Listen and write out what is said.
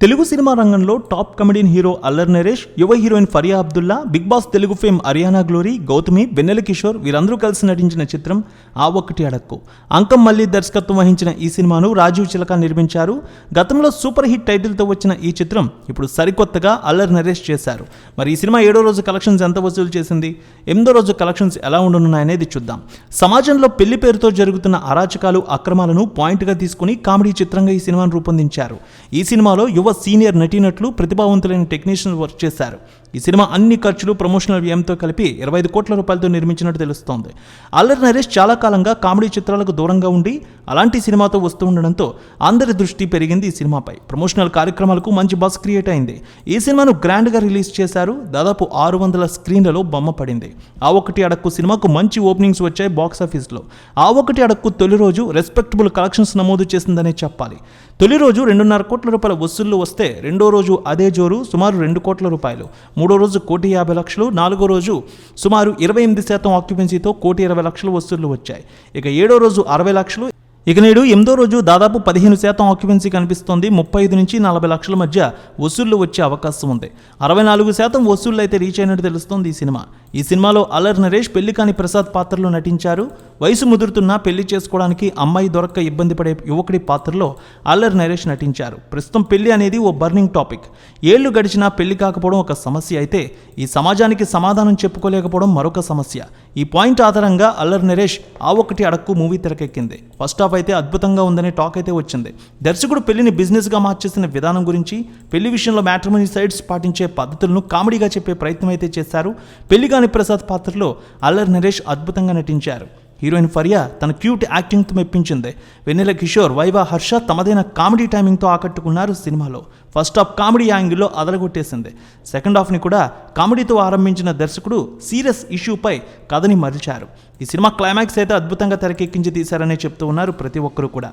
Telugu cinema రంగంలో top comedian hero Allari Naresh, యువ heroine Faria Abdullah, Bigg Boss Telugu fame Ariyana Glory, Gautami, Vennela Kishore వీరందరూ కలిసి నటించిన చిత్రం ఆ ఒక్కటి అడక్కు. అంకం మల్లి దర్శకత్వం వహించిన ఈ సినిమాను రాజీవ్ చిలక నిర్మించారు. గతంలో సూపర్ హిట్ టైటిల్తో వచ్చిన ఈ చిత్రం ఇప్పుడు సరికొత్తగా అల్లరి నరేష్ చేశారు. మరి ఈ సినిమా 7వ రోజు కలెక్షన్స్ ఎంత వసూలు చేసింది, 8వ రోజు కలెక్షన్స్ ఎలా ఉండనున్నాయనేది చూద్దాం. సమాజంలో పెళ్లి పేరుతో జరుగుతున్న అరాచకాలు, అక్రమాలను పాయింట్గా తీసుకుని కామెడీ చిత్రంగా ఈ సినిమాను రూపొందించారు. ఈ సినిమాలో యువ సీనియర్ నటీనటులు, ప్రతిభావంతులైన టెక్నీషియన్స్ వర్క్ చేశారు. ఈ సినిమా అన్ని ఖర్చులు, ప్రమోషనల్ వ్యయంతో కలిపి 25 కోట్ల రూపాయలతో నిర్మించినట్టు తెలుస్తోంది. అల్లరి నరేష్ చాలా కాలంగా కామెడీ చిత్రాలకు దూరంగా ఉండి అలాంటి సినిమాతో వస్తూ ఉండడంతో అందరి దృష్టి పెరిగింది ఈ సినిమాపై. ప్రమోషనల్ కార్యక్రమాలకు మంచి బస్ క్రియేట్ అయింది. ఈ సినిమాను గ్రాండ్గా రిలీజ్ చేశారు. దాదాపు 600 స్క్రీన్లలో బొమ్మ పడింది. ఆ ఒకటి అడక్కు సినిమాకు మంచి ఓపెనింగ్స్ వచ్చాయి బాక్సాఫీస్లో. ఆ ఒకటి అడక్కు తొలి రోజు రెస్పెక్టబుల్ కలెక్షన్స్ నమోదు చేసిందనే చెప్పాలి. తొలి రోజు 2.5 కోట్ల రూపాయల వసూళ్లు వస్తే రెండో రోజు అదే జోరు సుమారు 2 కోట్ల రూపాయలు, మూడో రోజు 1,50,00,000, నాలుగో రోజు సుమారు 28% ఆక్యుపెన్సీతో 1,20,00,000 వసూళ్లు వచ్చాయి. ఇక 7వ రోజు 60 లక్షలు. ఇక నేడు 8వ రోజు దాదాపు 15% ఆక్యుపెన్సీ కనిపిస్తోంది. 35 నుంచి 40 లక్షల మధ్య వసూళ్లు వచ్చే అవకాశం ఉంది. 64% వసూళ్లు అయితే రీచ్ అయినట్టు తెలుస్తోంది ఈ సినిమాలో అల్లరి నరేష్ పెళ్లి కాని ప్రసాద్ పాత్రలో నటించారు. వయసు ముదురుతున్నా పెళ్లి చేసుకోవడానికి అమ్మాయి దొరక్క ఇబ్బంది పడే యువకుడి పాత్రలో అల్లరి నరేష్ నటించారు. ప్రస్తుతం పెళ్లి అనేది ఓ బర్నింగ్ టాపిక్. ఏళ్లు గడిచినా పెళ్లి కాకపోవడం ఒక సమస్య అయితే ఈ సమాజానికి సమాధానం చెప్పుకోలేకపోవడం మరొక సమస్య. ఈ పాయింట్ ఆధారంగా అల్లరి నరేష్ ఆ ఒకటి అడక్కు మూవీ తెరకెక్కింది. ఫస్ట్ హాఫ్ అయితే అద్భుతంగా ఉందనే టాక్ అయితే వచ్చింది. దర్శకుడు పెళ్లిని బిజినెస్గా మార్చేసిన విధానం గురించి, పెళ్లి విషయంలో మ్యాట్రిమోనీ సైట్స్ పాటించే పద్ధతులను కామెడీగా చెప్పే ప్రయత్నం అయితే చేశారు. పెళ్లి కాని ప్రసాద్ పాత్రలో అల్లరి నరేష్ అద్భుతంగా నటించారు. హీరోయిన్ ఫరియా తన క్యూట్ యాక్టింగ్తో మెప్పించింది. వెన్నెల కిషోర్, వైవా, హర్ష తమదైన కామెడీ టైమింగ్తో ఆకట్టుకున్నారు సినిమాలో. ఫస్ట్ హాఫ్ కామెడీ యాంగిల్లో అదరగొట్టేసింది. సెకండ్ హాఫ్ని కూడా కామెడీతో ఆరంభించిన దర్శకుడు సీరియస్ ఇష్యూపై కథని మరిచారు. ఈ సినిమా క్లైమాక్స్ అయితే అద్భుతంగా తెరకెక్కించి తీశారనే చెప్తూ ఉన్నారు ప్రతి ఒక్కరూ కూడా.